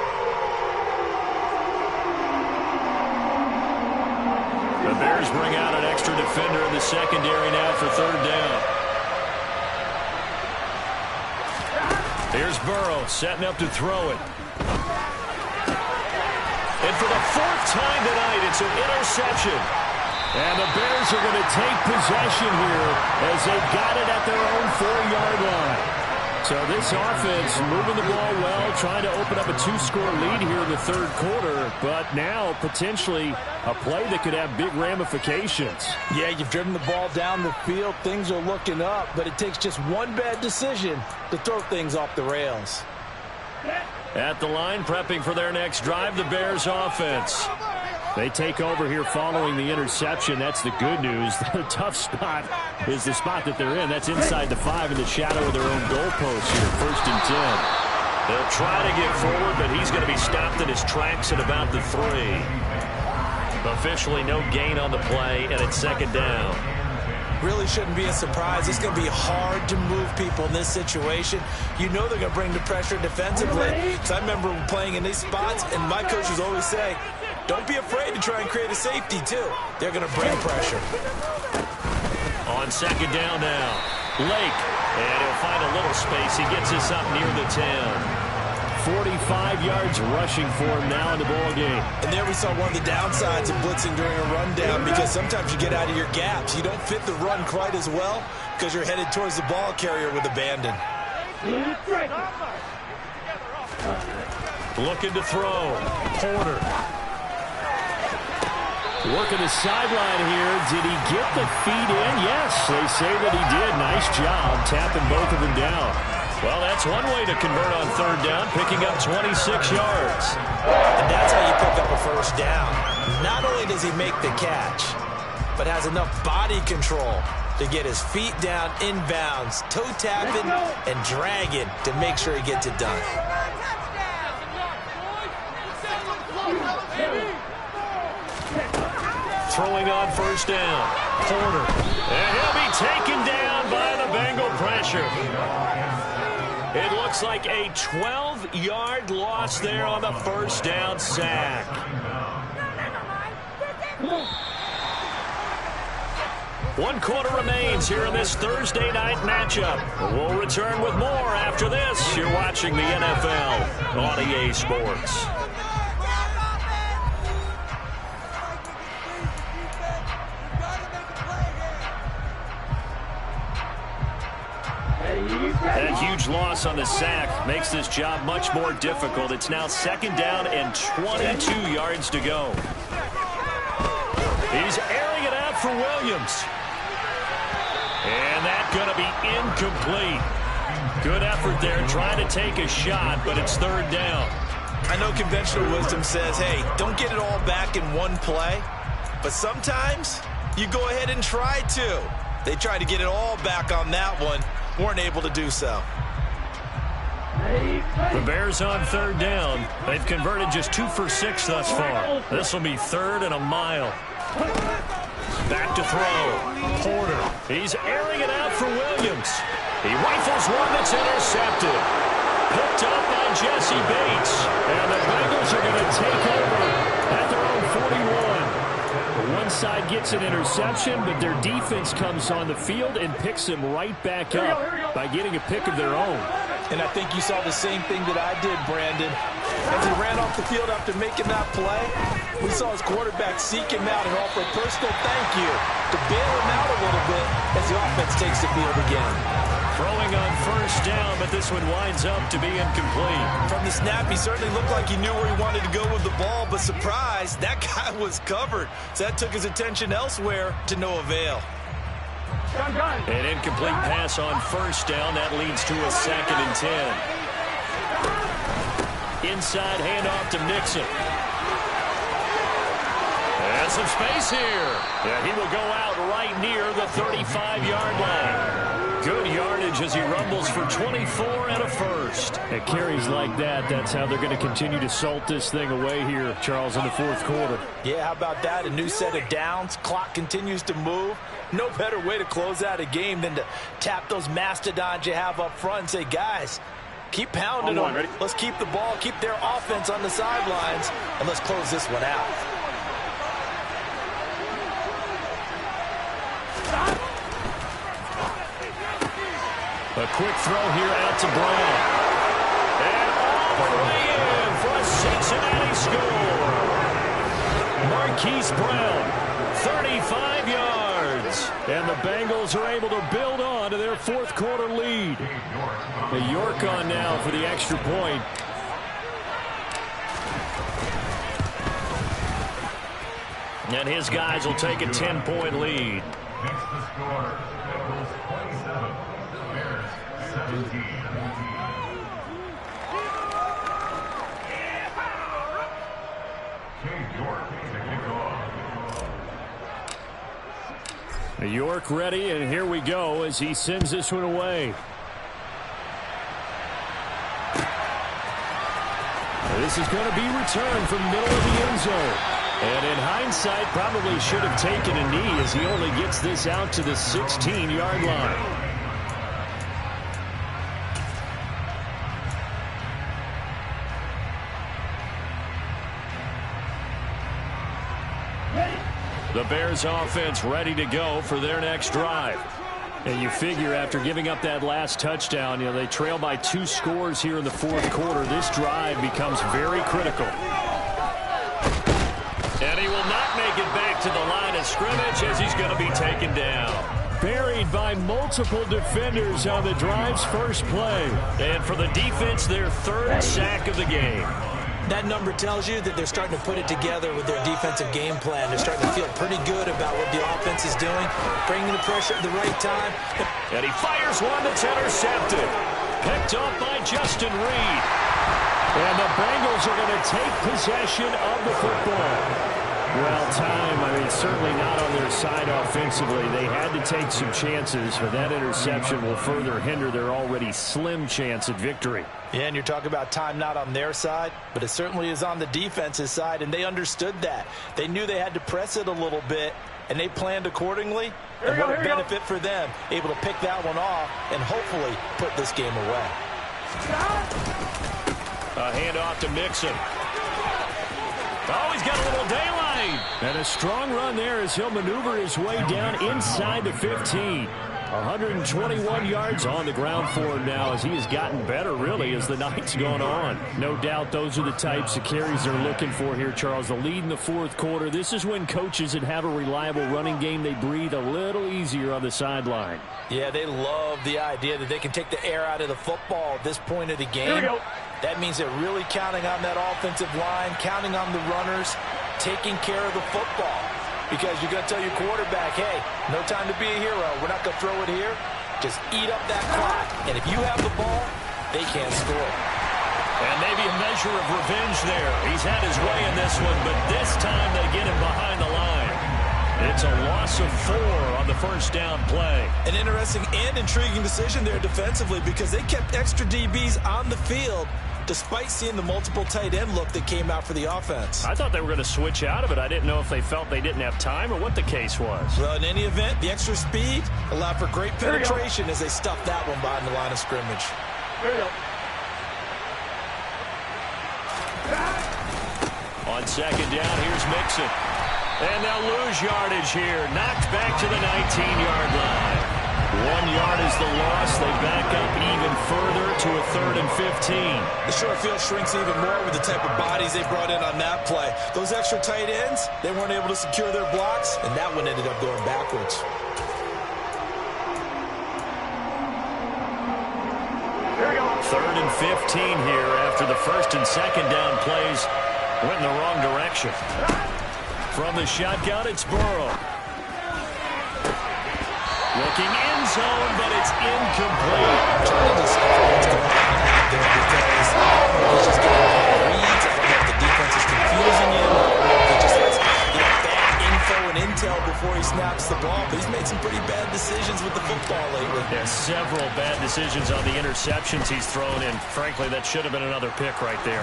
The Bears bring out an extra defender in the secondary now for third down. Here's Burrow setting up to throw it. And for the fourth time tonight, it's an interception. And the Bears are going to take possession here as they've got it at their own 4-yard line. So this offense moving the ball well, trying to open up a 2-score lead here in the third quarter, but now potentially a play that could have big ramifications. Yeah, you've driven the ball down the field. Things are looking up, but it takes just one bad decision to throw things off the rails. At the line, prepping for their next drive, the Bears offense. They take over here following the interception. That's the good news. The tough spot is the spot that they're in. That's inside the 5 in the shadow of their own goalpost here, 1st and 10. They'll try to get forward, but he's going to be stopped in his tracks at about the 3. Officially no gain on the play, and it's 2nd down. Really shouldn't be a surprise. It's going to be hard to move people in this situation. You know they're going to bring the pressure defensively. So I remember playing in these spots, and my coaches always say, don't be afraid to try and create a safety, too. They're going to bring pressure. On 2nd down now, Lake. And he'll find a little space. He gets us up near the 10. 45 yards rushing for him now in the ball game. And there we saw one of the downsides of blitzing during a rundown, because sometimes you get out of your gaps. You don't fit the run quite as well because you're headed towards the ball carrier with abandon. Looking to throw. Porter. Working the sideline here. Did he get the feet in? Yes, they say that he did. Nice job tapping both of them down. Well, that's one way to convert on third down, picking up 26 yards. And that's how you pick up a first down. Not only does he make the catch, but has enough body control to get his feet down inbounds, toe tapping and dragging to make sure he gets it done. Throwing on first down. Porter. And he'll be taken down by the Bengal pressure. It looks like a 12-yard loss there on the first down sack. One quarter remains here in this Thursday night matchup. We'll return with more after this. You're watching the NFL on EA Sports. That huge loss on the sack makes this job much more difficult. It's now 2nd down and 22 yards to go. He's airing it out for Williams. And that's going to be incomplete. Good effort there trying to take a shot, but it's 3rd down. I know conventional wisdom says, hey, don't get it all back in one play. But sometimes you go ahead and try to. They tried to get it all back on that one. Weren't able to do so. The Bears on 3rd down. They've converted just 2 for 6 thus far. This will be 3rd and a mile. Back to throw. Porter. He's airing it out for Williams. He rifles one that's intercepted. Picked up by Jesse Bates. And the Bengals are going to take over at their own 41. One side gets an interception, but their defense comes on the field and picks them right back up by getting a pick of their own. And I think you saw the same thing that I did, Brandon. As he ran off the field after making that play, we saw his quarterback seek him out and offer a personal thank you to bail him out a little bit as the offense takes the field again. Throwing on first down, but this one winds up to be incomplete. From the snap, he certainly looked like he knew where he wanted to go with the ball, but surprise, that guy was covered. So that took his attention elsewhere to no avail. An incomplete pass on first down. That leads to a 2nd and 10. Inside handoff to Nixon. And some space here. And he will go out right near the 35-yard line. Good yardage range as he rumbles for 24 and a first. At carries like that, that's how they're going to continue to salt this thing away here, Charles, in the fourth quarter. Yeah, how about that? A new set of downs. Clock continues to move. No better way to close out a game than to tap those mastodons you have up front and say, guys, keep pounding them. Ready? Let's keep the ball, keep their offense on the sidelines, and let's close this one out. A quick throw here out to Brown. And all the way in for a Cincinnati score. Marquise Brown, 35 yards. And the Bengals are able to build on to their fourth quarter lead. The York on now for the extra point. And his guys will take a 10-point lead. Makes the score. Bengals 27, Bears 17. Cade York to kick off. York ready, and here we go as he sends this one away. This is going to be returned from middle of the end zone. And in hindsight, probably should have taken a knee as he only gets this out to the 16-yard line. The Bears offense ready to go for their next drive. And you figure after giving up that last touchdown, they trail by 2 scores here in the fourth quarter. This drive becomes very critical. And he will not make it back to the line of scrimmage as he's going to be taken down. Buried by multiple defenders on the drive's first play. And for the defense, their 3rd sack of the game. That number tells you that they're starting to put it together with their defensive game plan. They're starting to feel pretty good about what the offense is doing, bringing the pressure at the right time. And he fires one that's intercepted. Picked up by Justin Reed. And the Bengals are going to take possession of the football. Well, time, certainly not on their side offensively. They had to take some chances, but that interception will further hinder their already slim chance at victory. Yeah, and you're talking about time not on their side, but it certainly is on the defense's side, and they understood that. They knew they had to press it a little bit, and they planned accordingly. And what a benefit for them, able to pick that one off and hopefully put this game away. A handoff to Mixon. Oh, he's got a little daylight. And a strong run there as he'll maneuver his way down inside the 15. 121 yards on the ground for him now as he has gotten better, really, as the night's gone on. No doubt those are the types of carries they're looking for here, Charles. The lead in the fourth quarter. This is when coaches that have a reliable running game, they breathe a little easier on the sideline. Yeah, they love the idea that they can take the air out of the football at this point of the game. Here we go. That means they're really counting on that offensive line, counting on the runners, taking care of the football. Because you're going to tell your quarterback, hey, no time to be a hero. We're not going to throw it here. Just eat up that clock. And if you have the ball, they can't score. And maybe a measure of revenge there. He's had his way in this one, but this time they get him behind the line. It's a loss of 4 on the first down play. An interesting and intriguing decision there defensively because they kept extra DBs on the field despite seeing the multiple tight end look that came out for the offense. I thought they were going to switch out of it. I didn't know if they felt they didn't have time or what the case was. Well, in any event, the extra speed allowed for great penetration as they stuffed that one behind the line of scrimmage. Here we go. On second down, here's Mixon. And they'll lose yardage here. Knocked back to the 19-yard line. 1 yard is the loss. They back up even further to a 3rd and 15. The short field shrinks even more with the type of bodies they brought in on that play. Those extra tight ends, they weren't able to secure their blocks, and that one ended up going backwards. Here we go. 3rd and 15 here after the first and second down plays went in the wrong direction. From the shotgun, it's Burrow. Looking in zone, but it's incomplete. I'm trying to decipher what's going on out there because he's just getting bad reads. I don't know if the defense is confusing him or if he just has bad info and intel. tell before he snaps the ball, but he's made some pretty bad decisions with the football lately. Yeah, several bad decisions on the interceptions he's thrown, and frankly, that should have been another pick right there.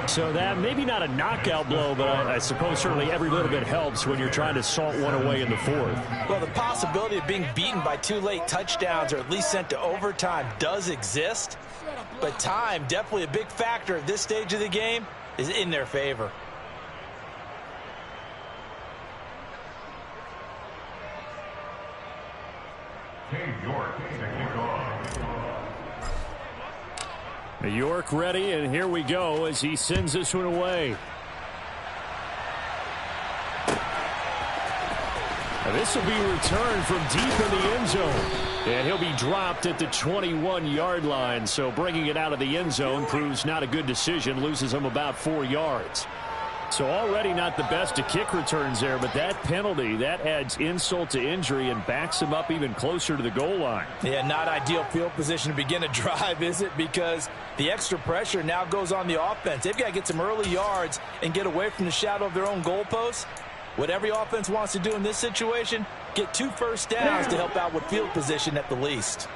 So that, maybe not a knockout blow, but I suppose certainly every little bit helps when you're trying to salt one away in the fourth. Well, the possibility of being beaten by 2 late touchdowns or at least sent to overtime does exist, but time, definitely a big factor at this stage of the game, is in their favor. York to kick off. York ready, and here we go as he sends this one away. And this will be returned from deep in the end zone. And he'll be dropped at the 21-yard line. So bringing it out of the end zone proves not a good decision. Loses him about 4 yards. So already not the best of kick returns there, but that penalty, that adds insult to injury and backs him up even closer to the goal line. Yeah, not ideal field position to begin a drive, is it? Because the extra pressure now goes on the offense. They've got to get some early yards and get away from the shadow of their own goalposts. What every offense wants to do in this situation, get 2 first downs to help out with field position at the least.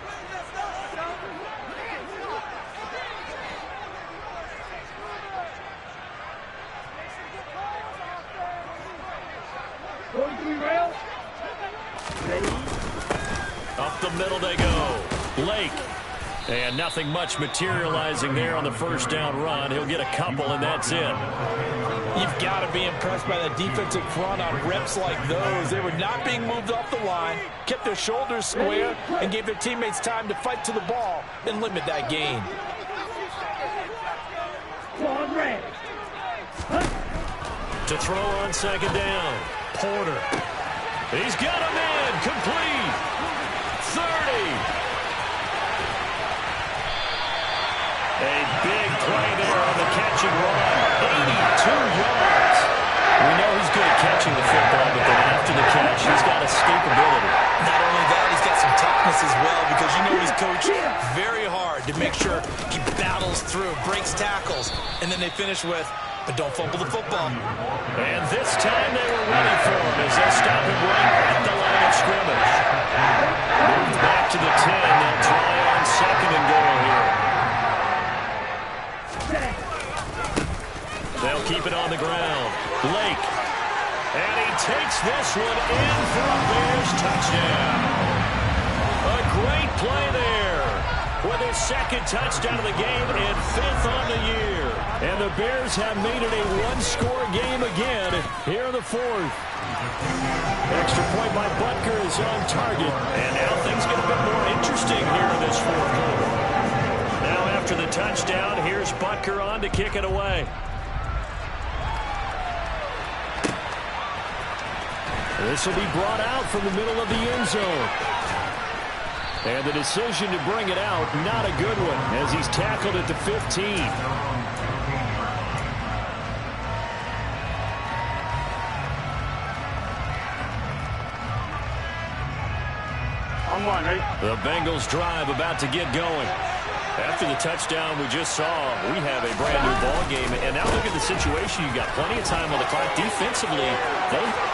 Up the middle they go. Blake. And nothing much materializing there on the first down run. He'll get a couple, and that's it. You've got to be impressed by the defensive front on reps like those. They were not being moved off the line, kept their shoulders square, and gave their teammates time to fight to the ball and limit that gain. To throw on second down. Porter. He's got him in. Complete. 30. A big play there on the catch and run. 82 yards. We know he's good at catching the football, but then after the catch, he's got escapability. Not only that, he's got some toughness as well, because you know he's coached very hard to make sure he battles through, breaks tackles, and then they finish with, but don't fumble the football. And this time they were ready for him as they stop him right at the line of scrimmage. Moved back to the 10. They'll try on second and goal here. They'll keep it on the ground. Blake. And he takes this one in for a Bears touchdown. A great play there with his second touchdown of the game and 5th on the year. And the Bears have made it a one-score game again here in the 4th. Extra point by Butker is on target. And now things get a bit more interesting here in this 4th quarter. Now after the touchdown, here's Butker on to kick it away. This will be brought out from the middle of the end zone. And the decision to bring it out, not a good one, as he's tackled at the 15. The Bengals drive about to get going. After the touchdown we just saw, we have a brand new ball game. And now look at the situation. You got plenty of time on the clock defensively.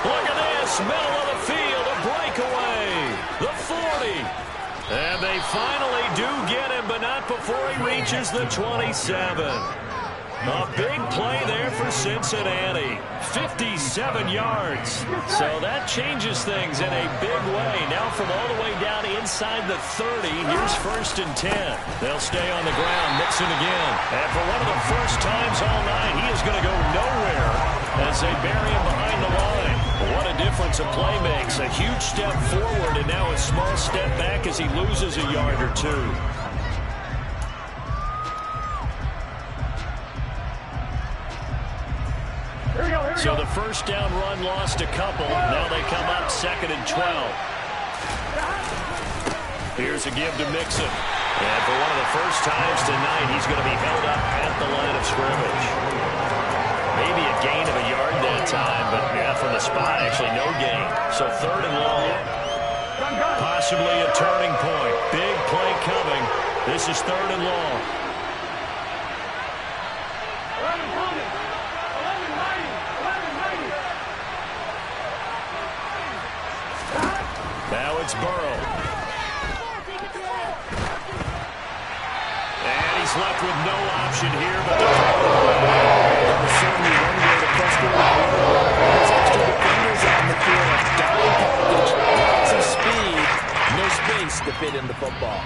Look at this, middle of the field, a breakaway. The 40. And they finally do get him, but not before he reaches the 27. A big play there for Cincinnati. 57 yards. So that changes things in a big way. Now from all the way down inside the 30, here's 1st and 10. They'll stay on the ground, Mixon again. And for one of the first times all night, he is going to go nowhere as they bury him behind the line. What a difference a play makes. A huge step forward and now a small step back as he loses a yard or two. So the first down run lost a couple. Now they come up 2nd and 12. Here's a give to Mixon. And for one of the first times tonight, he's going to be held up at the line of scrimmage. Maybe a gain of a yard that time, but yeah, from the spot, actually no gain. So 3rd and long. Possibly a turning point. Big play coming. This is 3rd and long. Now it's Burrow. And he's left with no option here but to That was certainly one way to frustrate the quarterback. There's extra defenders out in the field. Dime package, lots of speed, no space to fit in the football.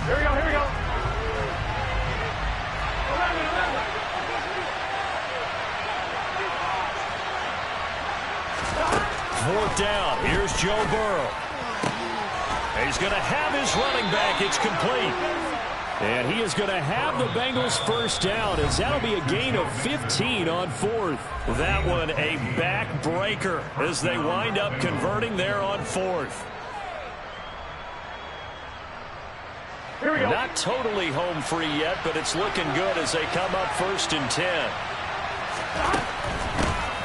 Here we go, here we go. 4th down. Here's Joe Burrow. He's going to have his running back. It's complete. And he is going to have the Bengals first down, as that'll be a gain of 15 on 4th. That one a backbreaker as they wind up converting there on 4th. Here we go. Not totally home free yet, but it's looking good as they come up 1st and 10.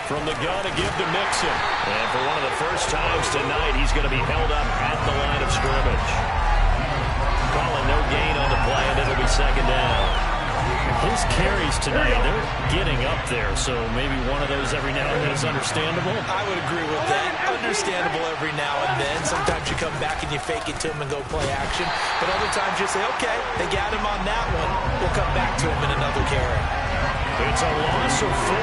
From the gun, a give to Mixon. And for one of the first times tonight, he's going to be held up at the line of scrimmage. Calling no gain on the play, and it'll be 2nd down. His carries tonight, they're getting up there, so maybe one of those every now and then is understandable. I would agree with that. Understandable every now and then. Sometimes you come back and you fake it to him and go play action. But other times you say, okay, they got him on that one. We'll come back to him in another carry. It's a loss of 4.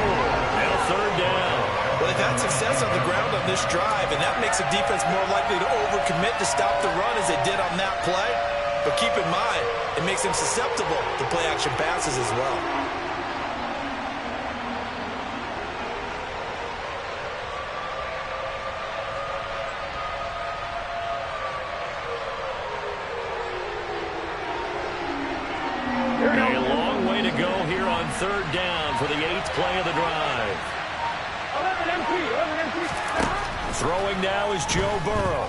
Now 3rd down. Well, they've had success on the ground on this drive, and that makes the defense more likely to overcommit to stop the run as they did on that play. But keep in mind, it makes them susceptible to play-action passes as well. A long way to go here on 3rd down for the 8th play of the drive. 11 MP. Throwing now is Joe Burrow.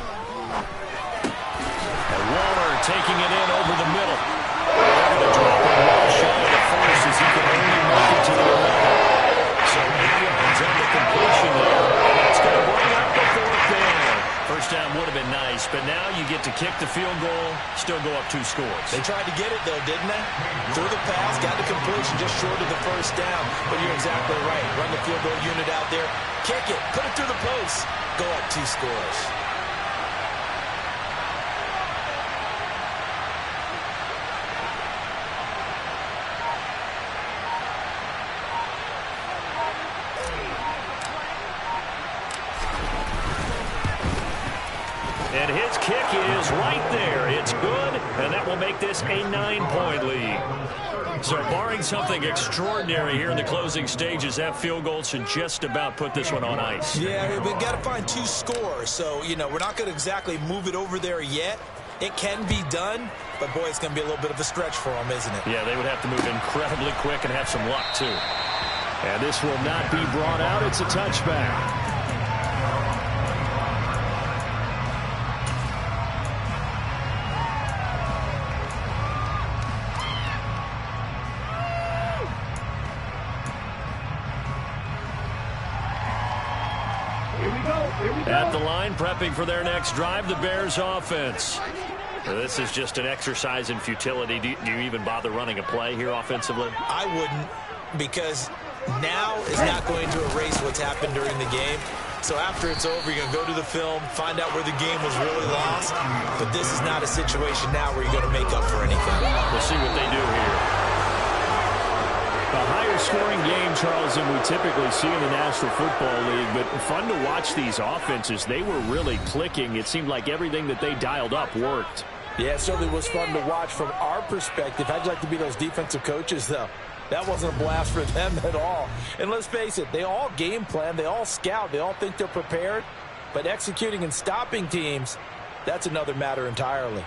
And Waller taking it in over the middle. They're going to drop him well shy of the first as he can only make it to the 11. So 8 yards on the completion there. And that's going to bring up the 4th down. First down would have been nice, but now you get to kick the field goal, still go up 2 scores. They tried to get it, though, didn't they? Threw the pass, got the completion just short of the first down. But you're exactly right. Run the field goal unit out there, kick it, put it through the post, go up 2 scores. And his kick is right there. It's good, and that will make this a 9-point lead. So barring something extraordinary here in the closing stages, that field goal should just about put this one on ice. Yeah, we've got to find 2 scores. So, you know, we're not going to exactly move it over there yet. It can be done, but, boy, it's going to be a little bit of a stretch for them, isn't it? Yeah, they would have to move incredibly quick and have some luck, too. And this will not be brought out. It's a touchback. At the line, prepping for their next drive, the Bears offense. This is just an exercise in futility. Do you even bother running a play here offensively? I wouldn't, because now is not going to erase what's happened during the game. So after it's over, you're going to go to the film, find out where the game was really lost. But this is not a situation now where you're going to make up for anything. We'll see what they do here. A higher scoring game, Charles, than we typically see in the National Football League, but fun to watch these offenses. They were really clicking. It seemed like everything that they dialed up worked. Yeah, it certainly was fun to watch from our perspective. I'd like to be those defensive coaches, though. That wasn't a blast for them at all. And let's face it, they all game plan, they all scout, they all think they're prepared. But executing and stopping teams, that's another matter entirely.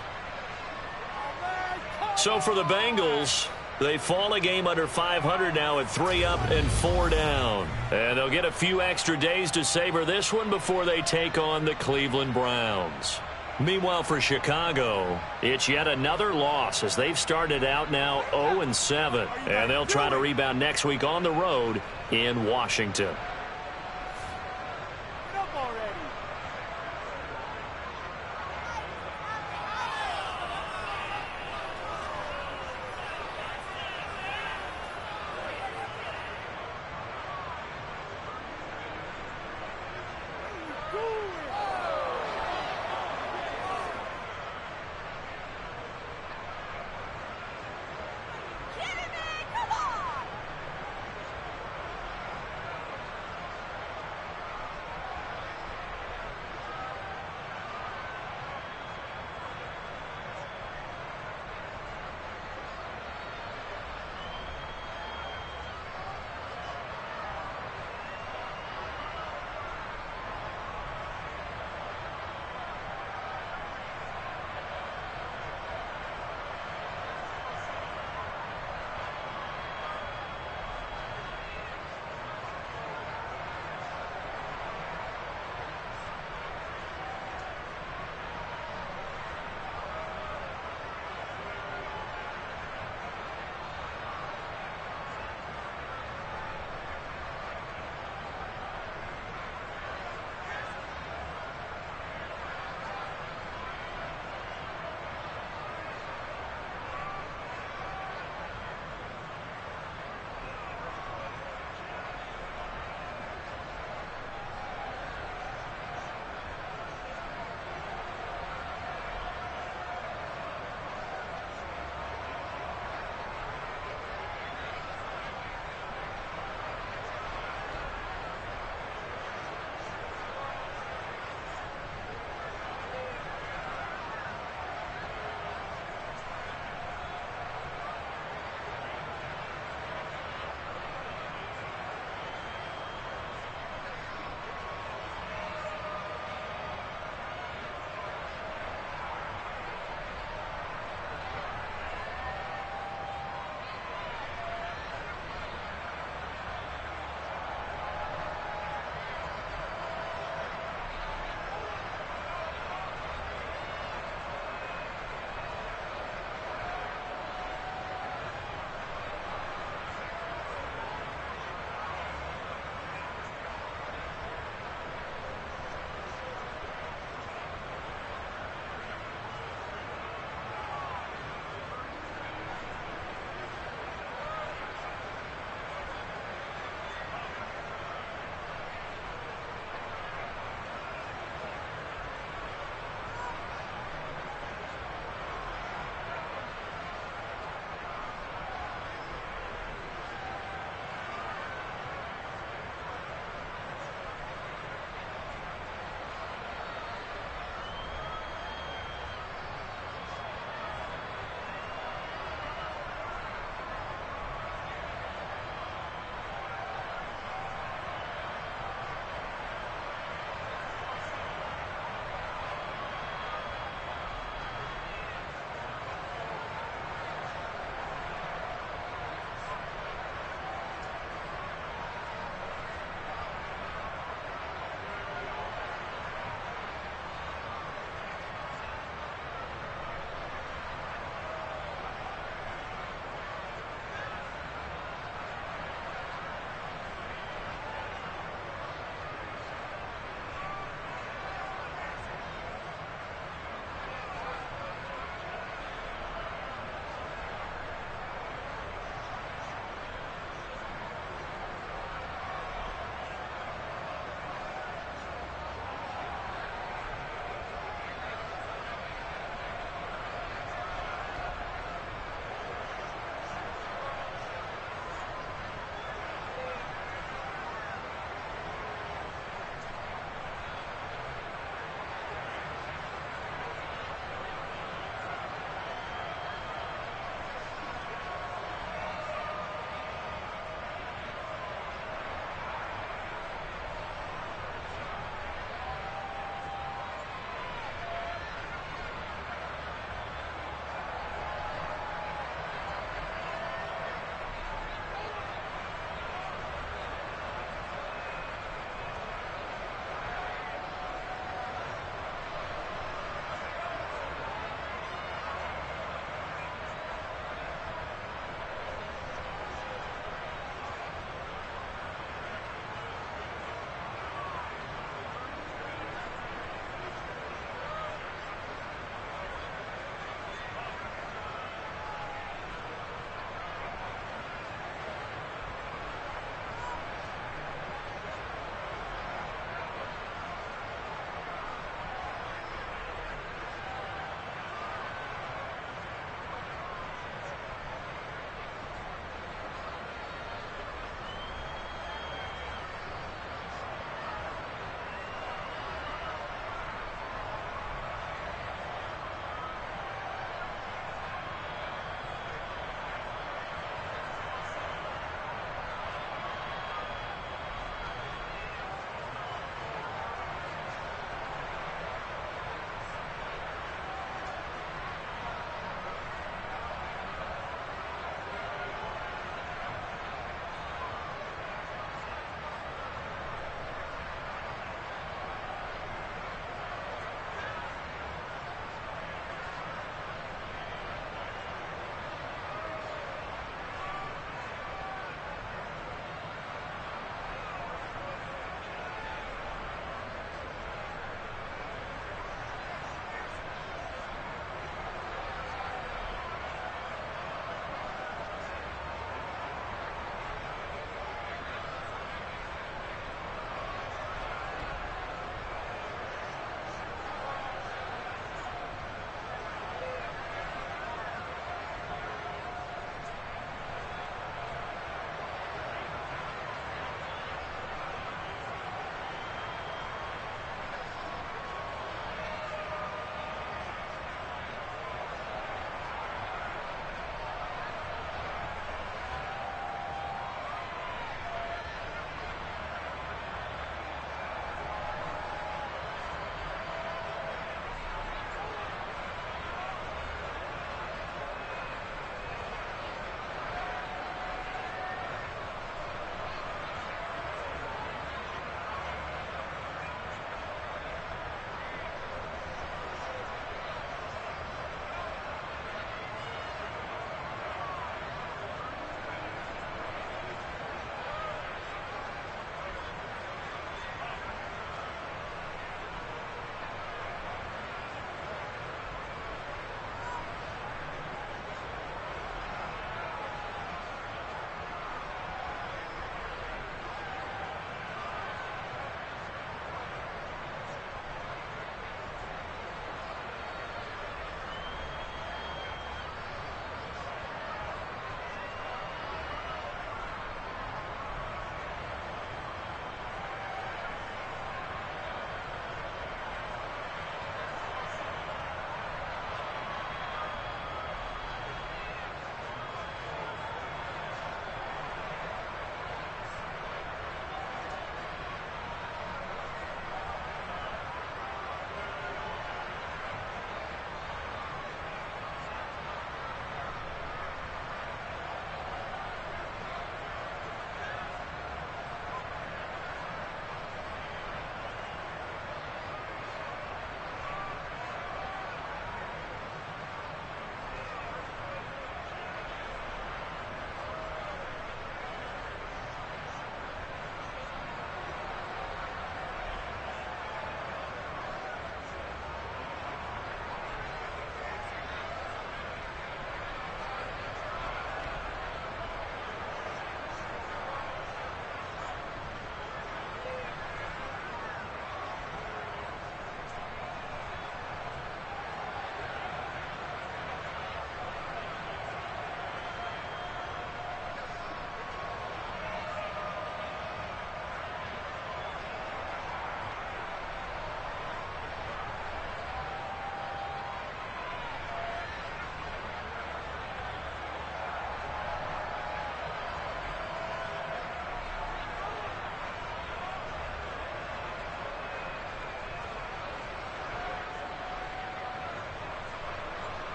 So for the Bengals, they fall a game under 500 now at 3 up and 4 down. And they'll get a few extra days to savor this one before they take on the Cleveland Browns. Meanwhile, for Chicago, it's yet another loss as they've started out now 0-7. And they'll try to rebound next week on the road in Washington.